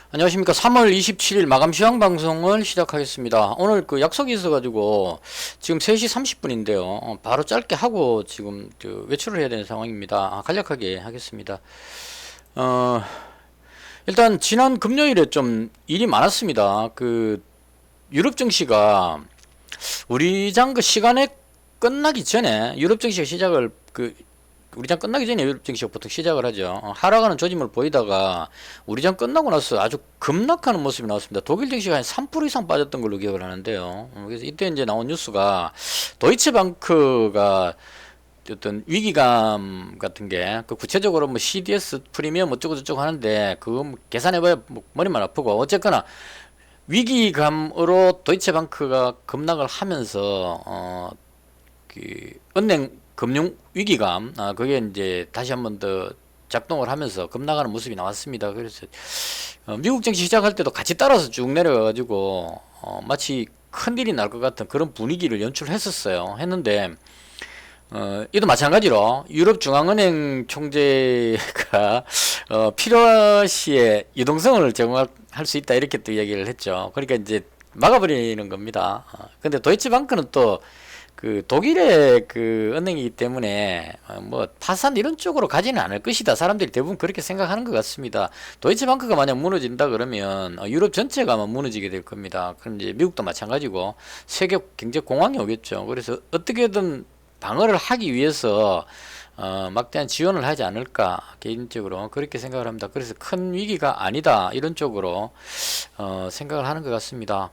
안녕하십니까. 3월 27일 마감 시황 방송을 시작하겠습니다. 오늘 그 약속이 있어가지고 지금 3시 30분인데요. 바로 짧게 하고 지금 외출을 해야 되는 상황입니다. 간략하게 하겠습니다. 어, 일단 지난 금요일에 좀 일이 많았습니다. 그 유럽 증시가 우리 장 그 시간에 끝나기 전에 유럽 증시가 시작을 우리 장 끝나기 전에 유럽 증시가 보통 시작을 하죠. 하락하는 조짐을 보이다가 우리 장 끝나고 나서 아주 급락하는 모습이 나왔습니다. 독일 증시가 한 3% 이상 빠졌던 걸로 기억을 하는데요. 그래서 이때 이제 나온 뉴스가 도이체방크가 어떤 위기감 같은 게 그 구체적으로 뭐 CDS 프리미엄 어쩌고저쩌고 하는데 그거 뭐 계산해봐야 뭐 머리만 아프고 어쨌거나 위기감으로 도이체방크가 급락을 하면서 그 은행 금융 위기감, 그게 이제 다시 한번 더 작동을 하면서 급락하는 모습이 나왔습니다. 그래서 미국 증시 시작할 때도 같이 따라서 쭉 내려가가지고 마치 큰일이 날 것 같은 그런 분위기를 연출했었어요. 했는데 이도 마찬가지로 유럽 중앙은행 총재가 필요 시에 유동성을 제공할 수 있다 이렇게 또 이야기를 했죠. 그러니까 이제 막아버리는 겁니다. 근데 도이치방크는 또 그 독일의 그 은행이기 때문에 뭐 파산 이런 쪽으로 가지는 않을 것이다. 사람들이 대부분 그렇게 생각하는 것 같습니다. 도이치방크가 만약 무너진다 그러면 유럽 전체가 아마 무너지게 될 겁니다. 그럼 이제 미국도 마찬가지고 세계 경제 공황이 오겠죠. 그래서 어떻게든 방어를 하기 위해서 막대한 지원을 하지 않을까 개인적으로 그렇게 생각을 합니다. 그래서 큰 위기가 아니다 이런 쪽으로 생각을 하는 것 같습니다.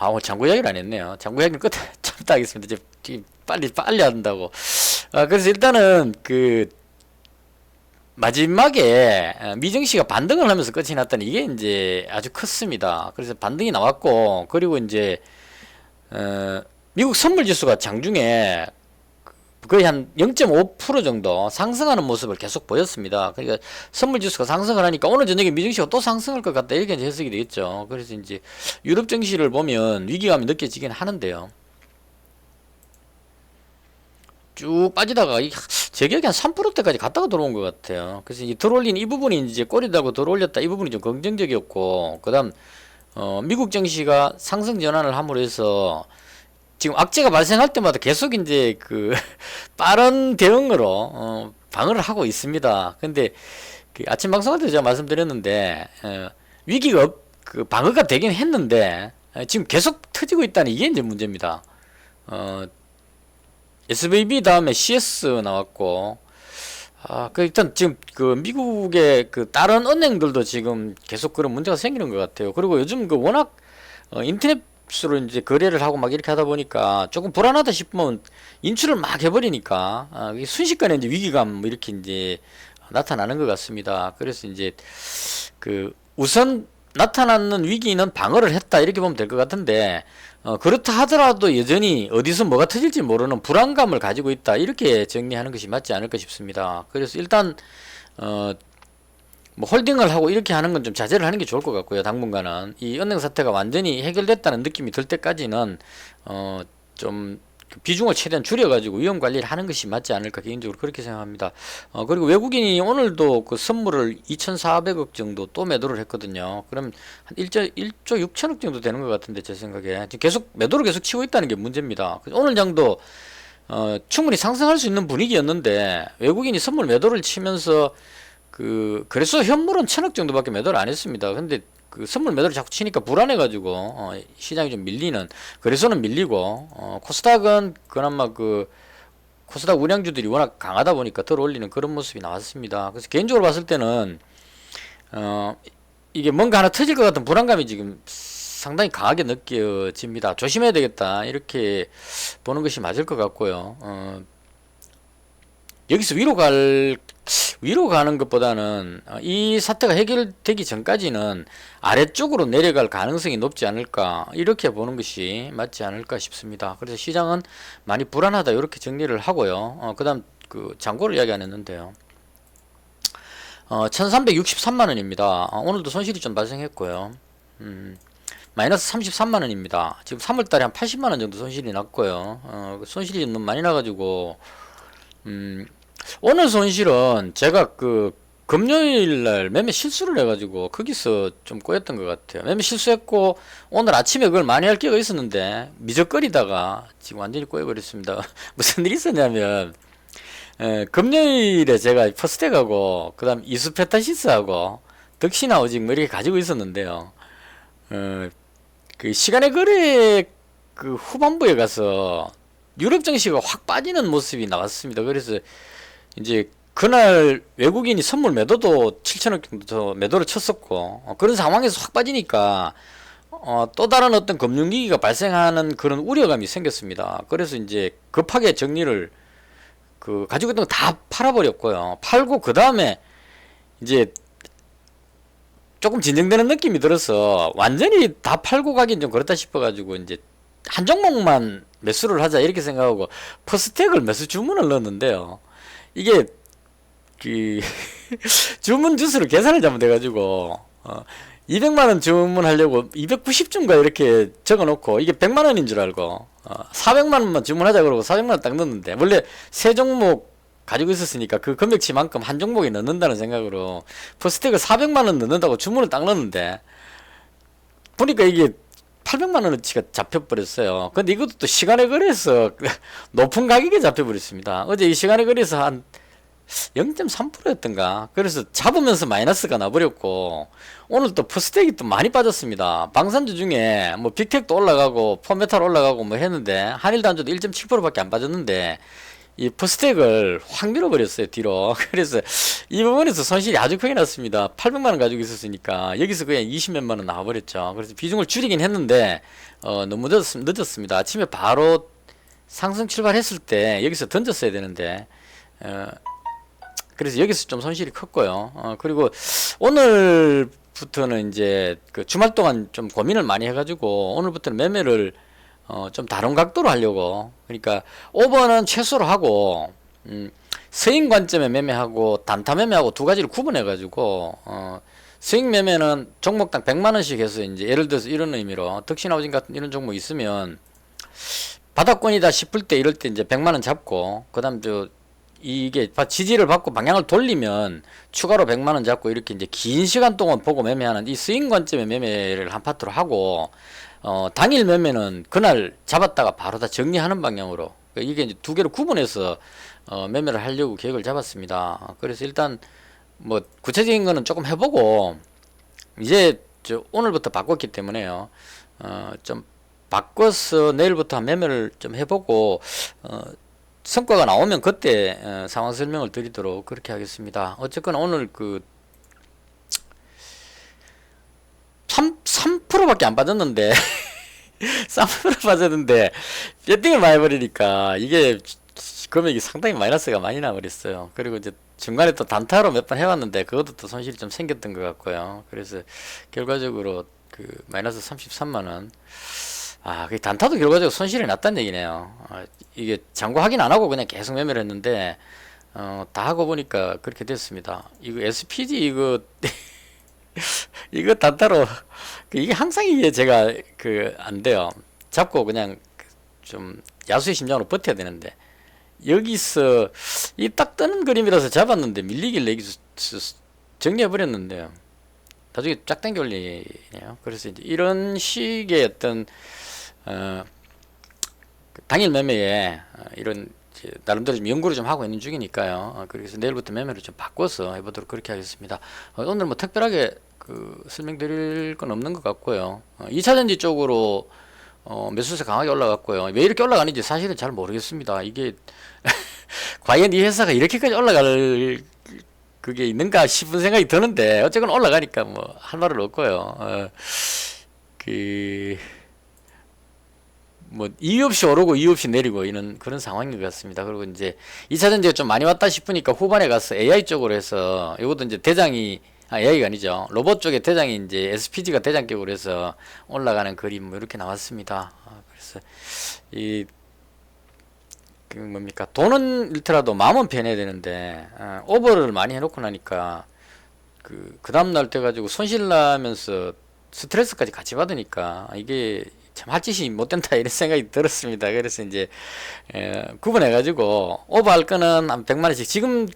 오늘 장구 이야기를 안 했네요. 장구 이야기는 끝에 참다 하겠습니다. 이제 빨리 한다고. 그래서 일단은 그 마지막에 미증시가 반등을 하면서 끝이 났다는 이게 이제 아주 컸습니다. 그래서 반등이 나왔고 그리고 이제 미국 선물 지수가 장중에 거의 한 0.5% 정도 상승하는 모습을 계속 보였습니다. 그러니까 선물 지수가 상승을 하니까 오늘 저녁에 미증시가 또 상승할 것 같다 이렇게 해석이 되겠죠. 그래서 이제 유럽 증시를 보면 위기감이 느껴지긴 하는데요. 쭉 빠지다가 제 기억에 한 3%대까지 갔다가 들어온 것 같아요. 그래서 이 들어올린 이 부분이 이제 꼬리 달고 들어올렸다 이 부분이 좀 긍정적이었고 그다음 미국 증시가 상승 전환을 함으로 해서 지금 악재가 발생할 때마다 계속 이제 그 빠른 대응으로 방어를 하고 있습니다. 근데 그 아침 방송할 때 제가 말씀드렸는데 위기가 그 방어가 되긴 했는데 지금 계속 터지고 있다는 이게 이제 문제입니다. SVB 다음에 CS 나왔고 그 일단 지금 그 미국의 그 다른 은행들도 지금 계속 그런 문제가 생기는 것 같아요. 그리고 요즘 그 워낙 인터넷으로 이제 거래를 하고 막 이렇게 하다 보니까 조금 불안하다 싶으면 인출을 막 해버리니까 순식간에 이제 위기감 뭐 이렇게 이제 나타나는 것 같습니다. 그래서 이제 그 우선 나타나는 위기는 방어를 했다 이렇게 보면 될 것 같은데 그렇다 하더라도 여전히 어디서 뭐가 터질지 모르는 불안감을 가지고 있다 이렇게 정리하는 것이 맞지 않을까 싶습니다. 그래서 일단 뭐 홀딩을 하고 이렇게 하는 건 좀 자제를 하는 게 좋을 것 같고요. 당분간은 이 은행 사태가 완전히 해결됐다는 느낌이 들 때까지는 좀 비중을 최대한 줄여가지고 위험 관리를 하는 것이 맞지 않을까 개인적으로 그렇게 생각합니다. 그리고 외국인이 오늘도 그 선물을 2,400억 정도 또 매도를 했거든요. 그럼 한 1조 6천억 정도 되는 것 같은데 제 생각에 지금 계속 매도를 계속 치고 있다는 게 문제입니다. 오늘 장도 충분히 상승할 수 있는 분위기였는데 외국인이 선물 매도를 치면서 그래서 현물은 1,000억 정도밖에 매도를 안 했습니다. 근데 그 선물 매도를 자꾸 치니까 불안해가지고 시장이 좀 밀리는 그래서는 밀리고 코스닥은 그나마 그 코스닥 운양주들이 워낙 강하다 보니까 덜 올리는 그런 모습이 나왔습니다. 그래서 개인적으로 봤을 때는 이게 뭔가 하나 터질 것 같은 불안감이 지금 상당히 강하게 느껴집니다. 조심해야 되겠다 이렇게 보는 것이 맞을 것 같고요. 여기서 위로 가는 것보다는 이 사태가 해결되기 전까지는 아래쪽으로 내려갈 가능성이 높지 않을까 이렇게 보는 것이 맞지 않을까 싶습니다. 그래서 시장은 많이 불안하다 이렇게 정리를 하고요. 그 다음 그 잔고를 이야기 안 했는데요. 1363만원입니다. 오늘도 손실이 좀 발생했고요. 마이너스 33만원입니다. 지금 3월달에 한 80만원 정도 손실이 났고요. 손실이 너무 많이 나가지고 오늘 손실은 제가 그 금요일 날 매매 실수를 해가지고 거기서 좀 꼬였던 것 같아요. 매매 실수했고 오늘 아침에 그걸 많이 할 기회가 있었는데 미적거리다가 지금 완전히 꼬여버렸습니다. 무슨 일이 있었냐면 금요일에 제가 퍼스텍하고 그다음 이수페타시스하고 덕시나 오직 뭐 이렇게 가지고 있었는데요. 그 시간의 거래 그 후반부에 가서 유럽 증시가 확 빠지는 모습이 나왔습니다. 그래서 이제 그날 외국인이 선물 매도도 7천억 정도 더 매도를 쳤었고 그런 상황에서 확 빠지니까 또 다른 어떤 금융위기가 발생하는 그런 우려감이 생겼습니다. 그래서 이제 급하게 정리를 그 가지고 있던 거 다 팔아버렸고요. 팔고 그 다음에 이제 조금 진정되는 느낌이 들어서 완전히 다 팔고 가긴 좀 그렇다 싶어가지고 이제 한 종목만 매수를 하자 이렇게 생각하고 퍼스텍을 매수 주문을 넣었는데요. 이게 그 주문 주수를 계산을 잘못해가지고 200만원 주문하려고 290주인가 이렇게 적어놓고 이게 100만원인 줄 알고 400만원만 주문하자 그러고 400만원 딱 넣었는데 원래 세 종목 가지고 있었으니까 그 금액치만큼 한 종목에 넣는다는 생각으로 퍼스텍을 400만원 넣는다고 주문을 딱 넣었는데 보니까 이게 800만원어치가 잡혀버렸어요. 근데 이것도 또 시간에 거래해서 높은 가격에 잡혀버렸습니다. 어제 이 시간에 거래해서 한 0.3%였던가. 그래서 잡으면서 마이너스가 나버렸고, 오늘 또 퍼스텍이 또 많이 빠졌습니다. 방산주 중에 뭐 빅텍도 올라가고, 폼메탈 올라가고 뭐 했는데, 한일단주도 1.7%밖에 안 빠졌는데, 이 퍼스텍을 확 밀어버렸어요, 뒤로. 그래서 이 부분에서 손실이 아주 크게 났습니다. 800만원 가지고 있었으니까, 여기서 그냥 20몇만원 나와버렸죠. 그래서 비중을 줄이긴 했는데, 너무 늦었습니다. 아침에 바로 상승 출발했을 때, 여기서 던졌어야 되는데, 그래서 여기서 좀 손실이 컸고요. 그리고 오늘부터는 이제 그 주말 동안 좀 고민을 많이 해가지고 오늘부터는 매매를 좀 다른 각도로 하려고. 그러니까 오버는 최소로 하고 스윙 관점에 매매하고 단타 매매하고 두 가지를 구분해가지고 스윙 매매는 종목당 100만원씩 해서 이제 예를 들어서 이런 의미로 덕신하우징 같은 이런 종목 있으면 바닥권이다 싶을 때 이럴 때 이제 100만원 잡고 그 다음 이게 지지를 받고 방향을 돌리면 추가로 100만원 잡고 이렇게 이제 긴 시간 동안 보고 매매하는 이 스윙 관점의 매매를 한 파트로 하고 당일 매매는 그날 잡았다가 바로 다 정리하는 방향으로 이게 이제 두 개로 구분해서 매매를 하려고 계획을 잡았습니다. 그래서 일단 뭐 구체적인 거는 조금 해보고 이제 오늘부터 바꿨기 때문에요. 좀 바꿔서 내일부터 매매를 좀 해보고 성과가 나오면 그때 상황 설명을 드리도록 그렇게 하겠습니다. 어쨌거나 오늘 그 3%밖에 안 빠졌는데 3% 빠졌는데 배팅을 많이 해버리니까 이게 금액이 상당히 마이너스가 많이 나버렸어요. 그리고 이제 중간에 또 단타로 몇 번 해왔는데 그것도 또 손실이 좀 생겼던 것 같고요. 그래서 결과적으로 그 마이너스 33만원. 그 단타도 결과적으로 손실이 났다는 얘기네요. 이게 장고 확인 안 하고 그냥 계속 매매를 했는데, 다 하고 보니까 그렇게 됐습니다. 이거 SPG 이거, 이거 단타로, 이게 항상 이게 제가 안 돼요. 잡고 그냥 좀 야수의 심장으로 버텨야 되는데, 여기서 이 딱 뜨는 그림이라서 잡았는데 밀리길래 여기서 정리해버렸는데요. 나중에 쫙 당겨 올리네요. 그래서 이제 이런 식의 어떤 당일 매매에 이런 나름대로 좀 연구를 좀 하고 있는 중이니까요. 그래서 내일부터 매매를 좀 바꿔서 해보도록 그렇게 하겠습니다. 오늘 뭐 특별하게 설명드릴 건 없는 것 같고요. 2차전지 쪽으로 매수세 강하게 올라갔고요. 왜 이렇게 올라가는지 사실은 잘 모르겠습니다. 이게 과연 이 회사가 이렇게까지 올라갈 그게 있는가 싶은 생각이 드는데 어쨌건 올라가니까 뭐 할 말은 없고요. 뭐 이유 없이 오르고 이유 없이 내리고 이런 그런 상황인 것 같습니다. 그리고 이제 2차전지가 좀 많이 왔다 싶으니까 후반에 가서 AI 쪽으로 해서 이것도 이제 대장이 AI가 아니죠. 로봇 쪽에 대장이 이제 SPG가 대장격으로 해서 올라가는 그림 뭐 이렇게 나왔습니다. 그래서 뭡니까 돈은 잃더라도 마음은 편해야 되는데 오버를 많이 해놓고 나니까 그 다음날 돼가지고 손실나면서 스트레스까지 같이 받으니까 이게 참 할 짓이 못 된다 이런 생각이 들었습니다. 그래서 이제 구분해가지고 오버할 거는 한 100만원씩 지금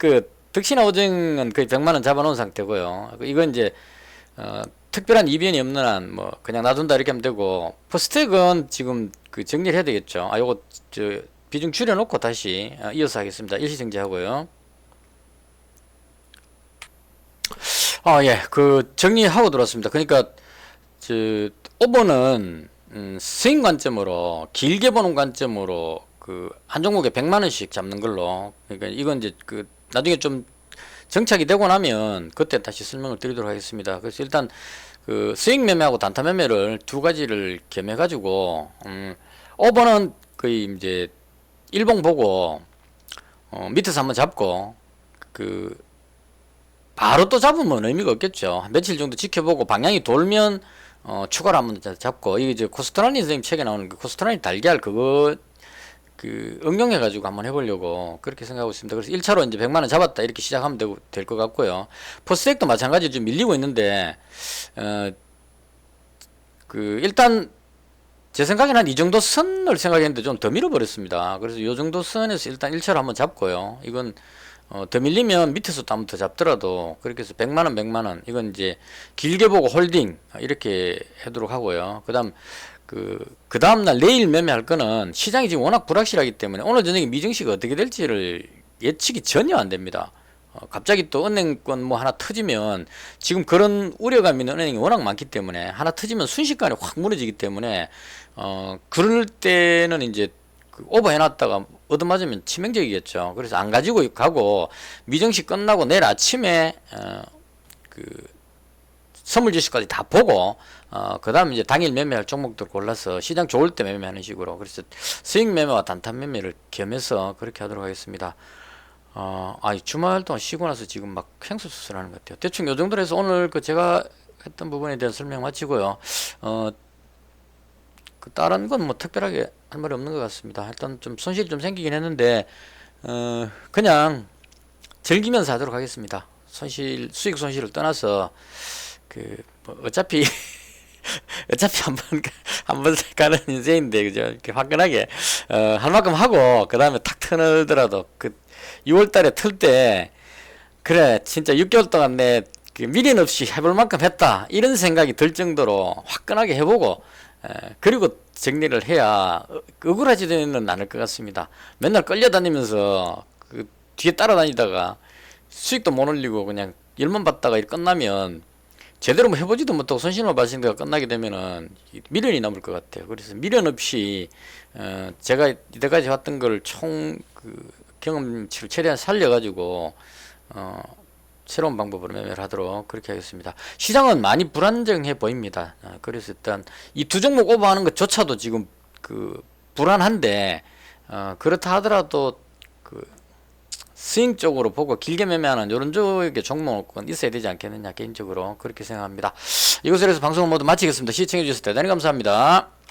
득시나 오증은 거의 100만 원 잡아놓은 상태고요. 이건 이제 특별한 이변이 없는 한 뭐 그냥 놔둔다 이렇게 하면 되고, 포스텍은 지금 그 정리를 해야 되겠죠. 요거 저 비중 줄여놓고 다시 이어서 하겠습니다. 일시정지하고요. 예, 그 정리하고 들어왔습니다. 그러니까 저 오버는 스윙 관점으로, 길게 보는 관점으로 그 한 종목에 100만 원씩 잡는 걸로. 그러니까 이건 이제 그 나중에 좀 정착이 되고 나면 그때 다시 설명을 드리도록 하겠습니다. 그래서 일단 그 스윙 매매하고 단타 매매를 두 가지를 겸해 가지고 오버는 거의 이제 일봉 보고 밑에서 한번 잡고 그 바로 또 잡으면 의미가 없겠죠. 며칠 정도 지켜보고 방향이 돌면 추가로 한번 잡고, 이게 이제 코스트라니 선생님 책에 나오는 그 코스트라니 달걀 그거 그 응용해 가지고 한번 해보려고 그렇게 생각하고 있습니다. 그래서 1차로 이제 100만 원 잡았다 이렇게 시작하면 될 것 같고요. 포스텍도 마찬가지로 좀 밀리고 있는데 그 일단 제 생각에는 한 이 정도 선을 생각했는데 좀 더 밀어버렸습니다. 그래서 이 정도 선에서 일단 1차로 한번 잡고요. 이건 더 밀리면 밑에서 또 한번 더 잡더라도 그렇게 해서 100만원 100만원 이건 이제 길게 보고 홀딩 이렇게 하도록 하고요. 그 다음날 내일 매매할 거는 시장이 지금 워낙 불확실하기 때문에 오늘 저녁에 미증시가 어떻게 될지를 예측이 전혀 안 됩니다. 갑자기 또 은행권 뭐 하나 터지면, 지금 그런 우려감 있는 은행이 워낙 많기 때문에 하나 터지면 순식간에 확 무너지기 때문에 그럴 때는 이제 그 오버 해놨다가 얻어맞으면 치명적이겠죠. 그래서 안 가지고 가고 미증시 끝나고 내일 아침에 그 선물 지수까지 다 보고 그 다음에 이제 당일 매매할 종목들 골라서 시장 좋을 때 매매하는 식으로, 그래서 스윙 매매와 단타 매매를 겸해서 그렇게 하도록 하겠습니다. 주말 동안 쉬고 나서 지금 막 횡수수술 하는 것 같아요. 대충 요 정도로 해서 오늘 그 제가 했던 부분에 대한 설명 마치고요. 그 다른 건 뭐 특별하게 할 말이 없는 것 같습니다. 일단 좀 손실이 좀 생기긴 했는데 그냥 즐기면서 하도록 하겠습니다. 수익 손실을 떠나서 뭐 어차피 한번 가는 인생인데, 그죠? 이렇게 화끈하게 할 만큼 하고 그 다음에 탁 터널더라도 그 6월달에 틀 때 그래 진짜 6개월 동안 내 그 미련 없이 해볼 만큼 했다 이런 생각이 들 정도로 화끈하게 해보고 그리고 정리를 해야 억울하지는 않을 것 같습니다. 맨날 끌려다니면서 그 뒤에 따라다니다가 수익도 못 올리고 그냥 열만 받다가 끝나면 제대로 뭐 해보지도 못하고 손실만 봐신 데가 끝나게 되면은 미련이 남을 것 같아요. 그래서 미련 없이 제가 이때까지 왔던 걸 총 경험치를 최대한 살려가지고 새로운 방법으로 매매를 하도록 그렇게 하겠습니다. 시장은 많이 불안정해 보입니다. 그래서 일단 이 두 종목 오버하는 것조차도 지금 불안한데 그렇다 하더라도 스윙 쪽으로 보고 길게 매매하는 이런 쪽의 종목은 있어야 되지 않겠느냐, 개인적으로 그렇게 생각합니다. 이것으로 해서 방송을 모두 마치겠습니다. 시청해 주셔서 대단히 감사합니다.